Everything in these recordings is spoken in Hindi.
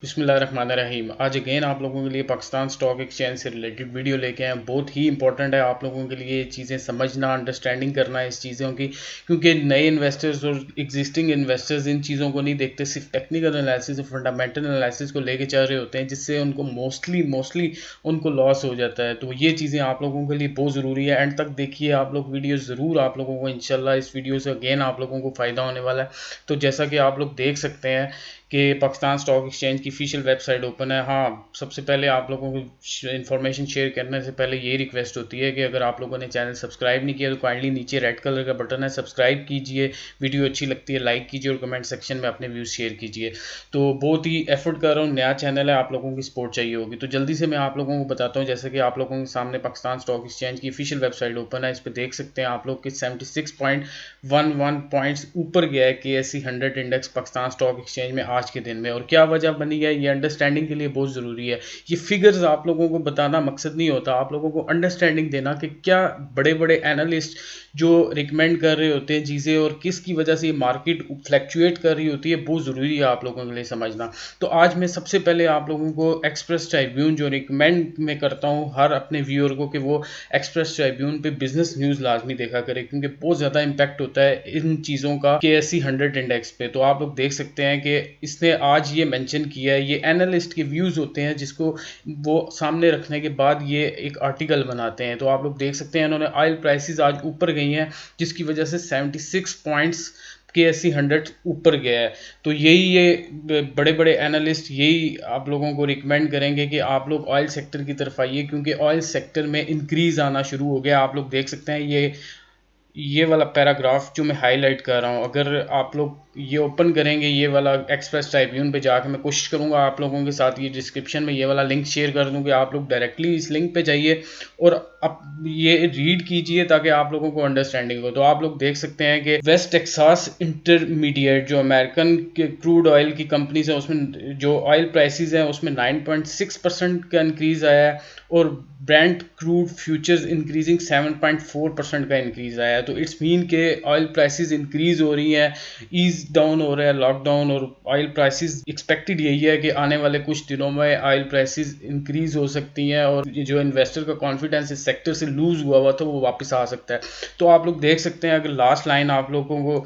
बिस्मिल्लाहिर्रहमानिर्रहीम। आज अगेन आप लोगों के लिए पाकिस्तान स्टॉक एक्सचेंज से रिलेटेड वीडियो लेके आए हैं। बहुत ही इंपॉर्टेंट है आप लोगों के लिए ये चीज़ें समझना, अंडरस्टैंडिंग करना इस चीज़ों की, क्योंकि नए इन्वेस्टर्स और एग्जिस्टिंग इन्वेस्टर्स इन चीज़ों को नहीं देखते, सिर्फ टेक्निकल एनालिसिस और फंडामेंटल एनालिसिस को लेके चल रहे होते हैं, जिससे उनको मोस्टली उनको लॉस हो जाता है। तो ये चीज़ें आप लोगों के लिए बहुत ज़रूरी है। एंड तक देखिए आप लोग वीडियो ज़रूर, आप लोगों को इंशाल्लाह इस वीडियो से अगेन आप लोगों को फ़ायदा होने वाला है। तो जैसा कि आप लोग देख सकते हैं कि पाकिस्तान स्टॉक एक्सचेंज की ऑफिशियल वेबसाइट ओपन है। हाँ, सबसे पहले आप लोगों को इन्फॉर्मेशन शेयर करने से पहले ये रिक्वेस्ट होती है कि अगर आप लोगों ने चैनल सब्सक्राइब नहीं किया तो काइंडली नीचे रेड कलर का बटन है, सब्सक्राइब कीजिए। वीडियो अच्छी लगती है लाइक कीजिए और कमेंट सेक्शन में अपने व्यूज़ शेयर कीजिए। तो बहुत ही एफर्ट कर रहा हूँ, नया चैनल है, आप लोगों की सपोर्ट चाहिए होगी। तो जल्दी से मैं आप लोगों को बताता हूँ, जैसे कि आप लोगों के सामने पाकिस्तान स्टॉक एक्सचेंज की ऑफिशियल वेबसाइट ओपन है। इस पर देख सकते हैं आप लोग कि 76.11 पॉइंट्स ऊपर गया है KSE 100 index Pakistan stock exchange में आज के दिन में। और क्या वजह बनी है, ये अंडरस्टैंडिंग के लिए बहुत ज़रूरी है। ये फिगर्स आप लोगों को बताना मकसद नहीं होता, आप लोगों को अंडरस्टैंडिंग देना कि क्या बड़े बड़े एनालिस्ट जो रिकमेंड कर रहे होते हैं चीज़ें और किसकी वजह से ये मार्केट फ्लैक्चुएट कर रही होती है, बहुत ज़रूरी है आप लोगों के लिए समझना। तो आज मैं सबसे पहले आप लोगों को एक्सप्रेस ट्राइब्यून जो रिकमेंड मैं करता हूँ हर अपने व्यूअर को कि वो एक्सप्रेस ट्राइब्यून पे बिजनेस न्यूज़ लाजमी देखा करे, क्योंकि बहुत ज़्यादा इंपैक्ट होता है इन चीज़ों का KSE 100 इंडेक्स पे। तो आप लोग देख सकते हैं कि इसने आज ये मेंशन किया है, ये एनालिस्ट के व्यूज़ होते हैं जिसको वो सामने रखने के बाद ये एक आर्टिकल बनाते हैं। तो आप लोग देख सकते हैं इन्होंने ऑयल प्राइसेस आज ऊपर गई हैं, जिसकी वजह से 76 पॉइंट्स KSE 100 ऊपर गया है। तो यही ये बड़े बड़े एनालिस्ट यही आप लोगों को रिकमेंड करेंगे कि आप लोग ऑयल सेक्टर की तरफ आइए, क्योंकि ऑयल सेक्टर में इंक्रीज आना शुरू हो गया। आप लोग देख सकते हैं ये वाला पैराग्राफ जो मैं हाईलाइट कर रहा हूँ, अगर आप लोग ये ओपन करेंगे ये वाला एक्सप्रेस ट्राइब्यून पे जाके, मैं कोशिश करूँगा आप लोगों के साथ ये डिस्क्रिप्शन में ये वाला लिंक शेयर कर दूँ कि आप लोग डायरेक्टली इस लिंक पे जाइए और अब ये रीड कीजिए ताकि आप लोगों को अंडरस्टैंडिंग हो। तो आप लोग देख सकते हैं कि वेस्ट टेक्सास इंटरमीडिएट जो अमेरिकन के क्रूड ऑयल की कंपनीज है, उसमें जो ऑयल प्राइसेस हैं उसमें 9.6% का इंक्रीज आया है और ब्रेंट क्रूड फ्यूचर्स इंक्रीजिंग 7.4% का इंक्रीज आया है। तो इट्स मीन के ऑयल प्राइसेस इंक्रीज हो रही हैं, ईज डाउन हो रहा है लॉकडाउन, और ऑयल प्राइसेस एक्सपेक्टेड यही है कि आने वाले कुछ दिनों में ऑयल प्राइसेस इंक्रीज हो सकती हैं और जो इन्वेस्टर का कॉन्फिडेंस इस सेक्टर से लूज हुआ था वो वापस आ सकता है। तो आप लोग देख सकते हैं, अगर लास्ट लाइन आप लोगों को,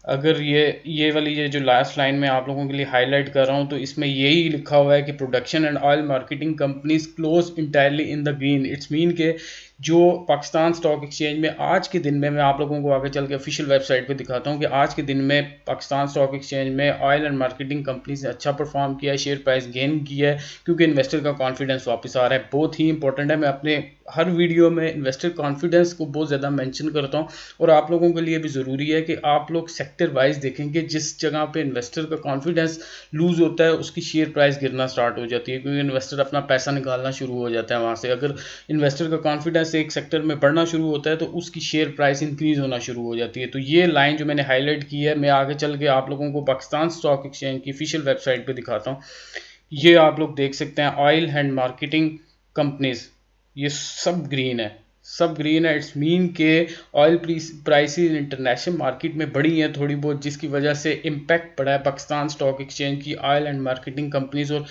अगर ये वाली ये जो लास्ट लाइन में आप लोगों के लिए हाईलाइट कर रहा हूँ, तो इसमें यही लिखा हुआ है कि production and oil marketing companies close entirely in the green. It's mean के जो पाकिस्तान स्टॉक एक्सचेंज में आज के दिन में, मैं आप लोगों को आगे चल के ऑफिशियल वेबसाइट पे दिखाता हूँ कि आज के दिन में पाकिस्तान स्टॉक एक्सचेंज में ऑयल एंड मार्केटिंग कंपनीज ने अच्छा परफॉर्म किया है, शेयर प्राइस गेन किया है, क्योंकि इन्वेस्टर का कॉन्फिडेंस वापस आ रहा है। बहुत ही इंपॉर्टेंट है, मैं अपने हर वीडियो में इन्वेस्टर कॉन्फिडेंस को बहुत ज़्यादा मेंशन करता हूँ और आप लोगों के लिए भी ज़रूरी है कि आप लोग सेक्टर वाइज देखेंगे। जिस जगह पे इन्वेस्टर का कॉन्फिडेंस लूज होता है उसकी शेयर प्राइस गिरना स्टार्ट हो जाती है, क्योंकि इन्वेस्टर अपना पैसा निकालना शुरू हो जाता है वहाँ से। अगर इन्वेस्टर का कॉन्फिडेंस एक सेक्टर में बढ़ना शुरू होता है तो उसकी शेयर प्राइस इंक्रीज होना शुरू हो जाती है। तो ये लाइन जो मैंने हाईलाइट की है, मैं आगे चल के आप लोगों को पाकिस्तान स्टॉक एक्सचेंज की ऑफिशियल वेबसाइट पर दिखाता हूँ। ये आप लोग देख सकते हैं, ऑयल एंड मार्केटिंग कंपनीज ये सब ग्रीन है, सब ग्रीन है। इट्स मीन के ऑयल प्राइसेस इंटरनेशनल मार्केट में बढ़ी हैं थोड़ी बहुत, जिसकी वजह से इम्पैक्ट पड़ा है पाकिस्तान स्टॉक एक्सचेंज की ऑयल एंड मार्केटिंग कंपनीज, और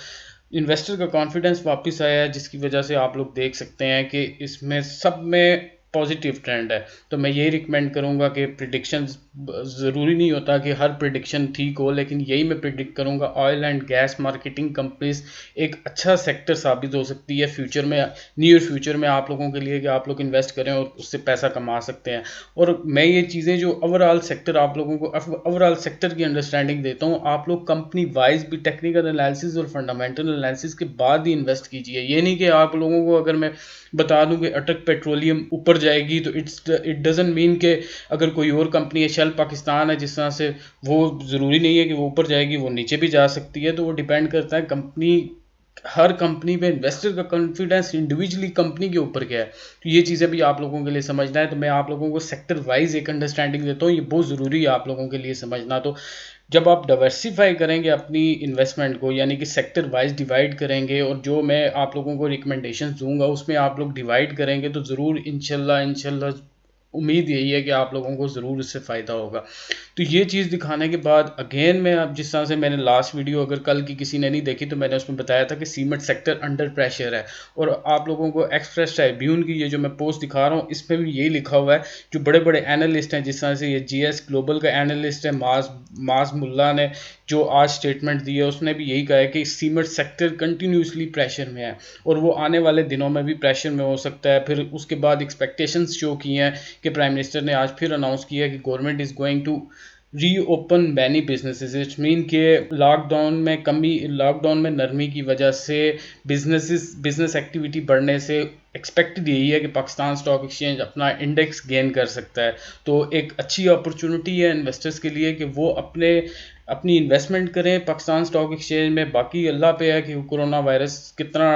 इन्वेस्टर का कॉन्फिडेंस वापस आया है, जिसकी वजह से आप लोग देख सकते हैं कि इसमें सब में पॉजिटिव ट्रेंड है। तो मैं यही रिकमेंड करूंगा कि प्रिडिक्शन, ज़रूरी नहीं होता कि हर प्रिडिक्शन ठीक हो, लेकिन यही मैं प्रिडिक्ट करूंगा oil and gas marketing companies एक अच्छा सेक्टर साबित हो सकती है फ्यूचर में, नियर फ्यूचर में आप लोगों के लिए, कि आप लोग इन्वेस्ट करें और उससे पैसा कमा सकते हैं। और मैं ये चीज़ें जो ओवरऑल सेक्टर आप लोगों को ओवरऑल सेक्टर की अंडरस्टैंडिंग देता हूँ, आप लोग कंपनी वाइज भी टेक्निकल एनालिसिस और फंडामेंटल एनालिसिस के बाद ही इन्वेस्ट कीजिए। ये नहीं कि आप लोगों को अगर मैं बता दूं कि अटक पेट्रोलियम ऊपर जाएगी तो इट डजंट मीन कि अगर कोई और कंपनी है, शेल पाकिस्तान है जिस तरह से, वो ज़रूरी नहीं है कि वो ऊपर जाएगी, वो नीचे भी जा सकती है। तो वो डिपेंड करता है कंपनी, हर कंपनी पे इन्वेस्टर का कॉन्फिडेंस इंडिविजुअली कंपनी के ऊपर क्या है। तो ये चीज़ें भी आप लोगों के लिए समझना है। तो मैं आप लोगों को सेक्टर वाइज एक अंडरस्टैंडिंग देता हूँ, ये बहुत ज़रूरी है आप लोगों के लिए समझना। तो जब आप डाइवर्सिफाई करेंगे अपनी इन्वेस्टमेंट को, यानी कि सेक्टर वाइज डिवाइड करेंगे, और जो मैं आप लोगों को रिकमेंडेशन दूंगा उसमें आप लोग डिवाइड करेंगे, तो ज़रूर इंशाल्लाह उम्मीद यही है कि आप लोगों को ज़रूर इससे फ़ायदा होगा। तो ये चीज़ दिखाने के बाद अगेन मैं अब जिस तरह से मैंने लास्ट वीडियो अगर कल की किसी ने नहीं देखी तो मैंने उसमें बताया था कि सीमेंट सेक्टर अंडर प्रेशर है, और आप लोगों को एक्सप्रेस ट्रिब्यून की ये जो मैं पोस्ट दिखा रहा हूँ इसमें भी यही लिखा हुआ है। जो बड़े बड़े एनालिस्ट हैं, जिस तरह से ये जीएस ग्लोबल का एनालिस्ट है माज मुल्ला ने जो आज स्टेटमेंट दी है, उसने भी यही कहा है कि सीमेंट सेक्टर कंटिन्यूसली प्रेशर में है और वो आने वाले दिनों में भी प्रेशर में हो सकता है। फिर उसके बाद एक्सपेक्टेशंस शो की हैं कि प्राइम मिनिस्टर ने आज फिर अनाउंस किया है कि government is going to reopen many businesses. It's mean के लॉकडाउन में नरमी की वजह से बिजनेस एक्टिविटी बढ़ने से एक्सपेक्टेड यही है कि पाकिस्तान स्टॉक एक्सचेंज अपना इंडेक्स गेन कर सकता है। तो एक अच्छी अपॉर्चुनिटी है इन्वेस्टर्स के लिए कि वो अपनी इन्वेस्टमेंट करें पाकिस्तान स्टॉक एक्सचेंज में। बाकी अल्लाह पे है कि कोरोना वायरस कितना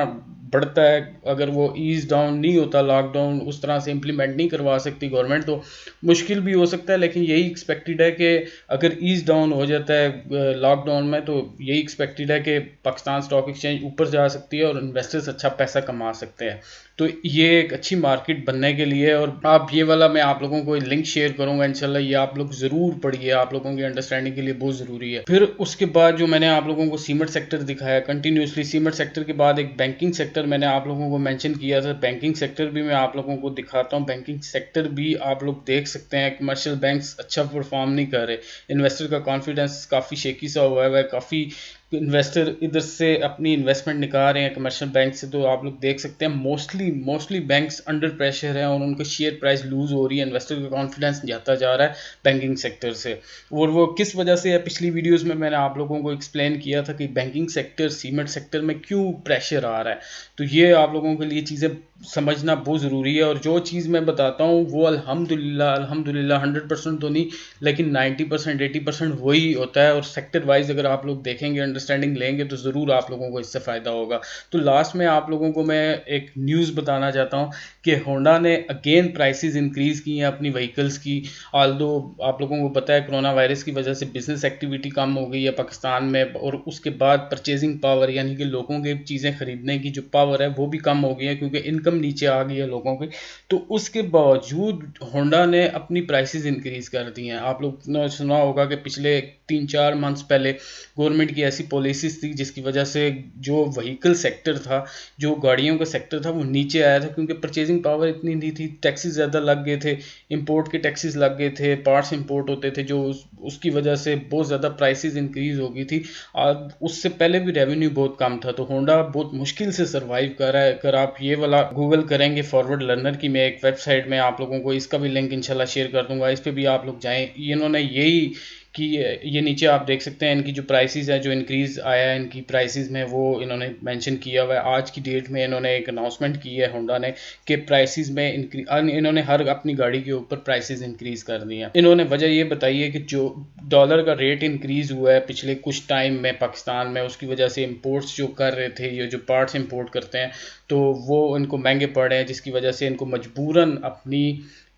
बढ़ता है। अगर वो ईज डाउन नहीं होता, लॉकडाउन उस तरह से इम्प्लीमेंट नहीं करवा सकती गवर्नमेंट, तो मुश्किल भी हो सकता है। लेकिन यही एक्सपेक्टेड है कि अगर ईज डाउन हो जाता है लॉकडाउन में, तो यही एक्सपेक्टेड है कि पाकिस्तान स्टॉक एक्सचेंज ऊपर जा सकती है और इन्वेस्टर्स अच्छा पैसा कमा सकते हैं। तो ये एक अच्छी मार्केट बनने के लिए, और आप ये वाला मैं आप लोगों को लिंक शेयर करूंगा इंशाल्लाह, ये आप लोग ज़रूर पढ़िए, आप लोगों की अंडरस्टैंडिंग के लिए बहुत ज़रूरी है। फिर उसके बाद जो मैंने आप लोगों को सीमेंट सेक्टर दिखाया कंटिन्यूसली, सीमेंट सेक्टर के बाद एक बैंकिंग सेक्टर मैंने आप लोगों को मेंशन किया था। बैंकिंग सेक्टर भी मैं आप लोगों को दिखाता हूँ। बैंकिंग सेक्टर भी आप लोग देख सकते हैं कमर्शियल बैंक्स अच्छा परफॉर्म नहीं कर रहे, इन्वेस्टर का कॉन्फिडेंस काफ़ी शेकी सा हुआ है, काफ़ी इन्वेस्टर इधर से अपनी इन्वेस्टमेंट निकाल रहे हैं कमर्शियल बैंक से। तो आप लोग देख सकते हैं मोस्टली बैंक्स अंडर प्रेशर हैं और उनका शेयर प्राइस लूज हो रही है, इन्वेस्टर का कॉन्फिडेंस जाता जा रहा है बैंकिंग सेक्टर से। और वो किस वजह से है, पिछली वीडियोस में मैंने आप लोगों को एक्सप्लेन किया था कि बैंकिंग सेक्टर सीमेंट सेक्टर में क्यों प्रेशर आ रहा है। तो ये आप लोगों के लिए चीज़ें समझना बहुत ज़रूरी है। और जो चीज़ मैं बताता हूँ वो अल्हम्दुलिल्लाह 100% तो नहीं, लेकिन 90% 80% वही होता है। और सेक्टर वाइज अगर आप लोग देखेंगे, अंडरस्टैंडिंग लेंगे, तो ज़रूर आप लोगों को इससे फ़ायदा होगा। तो लास्ट में आप लोगों को मैं एक न्यूज़ बताना चाहता हूँ कि होंडा ने अगेन प्राइसेस इंक्रीज़ की हैं अपनी व्हीकल्स की। आल्दो आप लोगों को पता है कोरोना वायरस की वजह से बिजनेस एक्टिविटी कम हो गई है पाकिस्तान में, और उसके बाद परचेजिंग पावर यानी कि लोगों के चीज़ें खरीदने की जो पावर है वो भी कम हो गई है क्योंकि इनकम नीचे आ गई है लोगों की। तो उसके बावजूद होंडा ने अपनी प्राइसेस इंक्रीज कर दी हैं। आप लोग ने सुना होगा कि पिछले 3-4 मंथ्स पहले गवर्नमेंट की ऐसी पॉलिसीज थी जिसकी वजह से जो व्हीकल सेक्टर था, जो गाड़ियों का सेक्टर था, वो नीचे आया था क्योंकि परचेजिंग पावर इतनी नहीं थी, टैक्सेस ज़्यादा लग गए थे, इंपोर्ट के टैक्सेस लग गए थे, पार्ट्स इंपोर्ट होते थे जो उसकी वजह से बहुत ज़्यादा प्राइसेस इंक्रीज हो गई थी। और उससे पहले भी रेवेन्यू बहुत कम था। तो होंडा बहुत मुश्किल से सर्वाइव कर रहा है। अगर आप ये वाला गूगल करेंगे फॉरवर्ड लर्नर की, मैं एक वेबसाइट में आप लोगों को इसका भी लिंक इंशाल्लाह शेयर कर दूंगा, इस पर भी आप लोग जाएँ। इन्होंने यही कि ये नीचे आप देख सकते हैं इनकी जो प्राइसेस है, जो इंक्रीज़ आया है इनकी प्राइसेस में, वो इन्होंने मेंशन किया हुआ है। आज की डेट में इन्होंने एक अनाउंसमेंट की है होंडा ने कि प्राइसेस में इन्होंने हर अपनी गाड़ी के ऊपर प्राइसेस इंक्रीज़ कर दी हैं। इन्होंने वजह ये बताई है कि जो डॉलर का रेट इंक्रीज़ हुआ है पिछले कुछ टाइम में पाकिस्तान में, उसकी वजह से इम्पोर्ट्स जो कर रहे थे, ये जो पार्ट्स इम्पोर्ट करते हैं, तो वो इनको महंगे पड़ रहे हैं, जिसकी वजह से इनको मजबूरन अपनी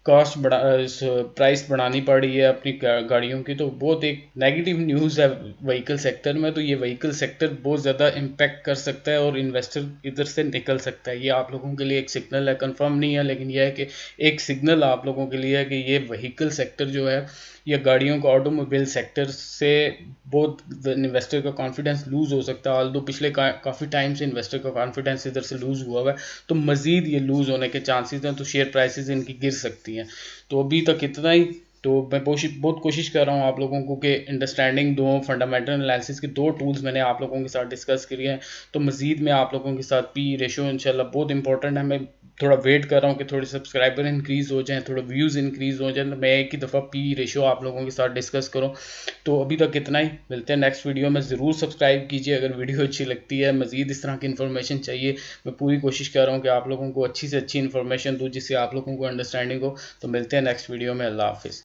कॉस्ट प्राइस बढ़ानी पड़ रही है अपनी गाड़ियों की। तो बहुत एक नेगेटिव न्यूज़ है व्हीकल सेक्टर में। तो ये व्हीकल सेक्टर बहुत ज़्यादा इम्पैक्ट कर सकता है और इन्वेस्टर इधर से निकल सकता है। ये आप लोगों के लिए एक सिग्नल है, कंफर्म नहीं है, लेकिन यह है कि एक सिग्नल आप लोगों के लिए है कि ये व्हीकल सेक्टर जो है, या गाड़ियों का ऑटोमोबाइल सेक्टर से बहुत इन्वेस्टर का कॉन्फिडेंस लूज़ हो सकता है। ऑल्दो पिछले काफ़ी टाइम से इन्वेस्टर का कॉन्फिडेंस इधर से लूज़ हुआ है, तो मज़ीद ये लूज़ होने के चांसेस हैं, तो शेयर प्राइसेस इनकी गिर सकती हैं। तो अभी तक इतना ही। तो मैं बहुत कोशिश कर रहा हूँ आप लोगों को कि अंडरस्टैंडिंग दो, फंडामेंटल एनालिसिस के 2 टूल्स मैंने आप लोगों के साथ डिस्कस किए हैं। तो मज़ीद में आप लोगों के साथ पी रेशो इंशाल्लाह बहुत इंपॉर्टेंट है। मैं थोड़ा वेट कर रहा हूँ कि थोड़े सब्सक्राइबर इंक्रीज़ हो जाएँ, थोड़े व्यूज़ इंक्रीज़ हो जाएँ, तो मैं एक ही दफ़ा पी रेशो आप लोगों के साथ डिस्कस करूँ। तो अभी तक इतना ही, मिलते हैं नेक्स्ट वीडियो में। ज़रूर सब्सक्राइब कीजिए अगर वीडियो अच्छी लगती है। मज़ीद इस तरह की इन्फॉर्मेशन चाहिए, मैं पूरी कोशिश कर रहा हूँ कि आप लोगों को अच्छी से अच्छी इन्फॉर्मेशन दूँ जिससे आप लोगों को अंडरस्टैंडिंग हो। तो मिलते हैं नेक्स्ट वीडियो में। अल्लाह हाफिज़।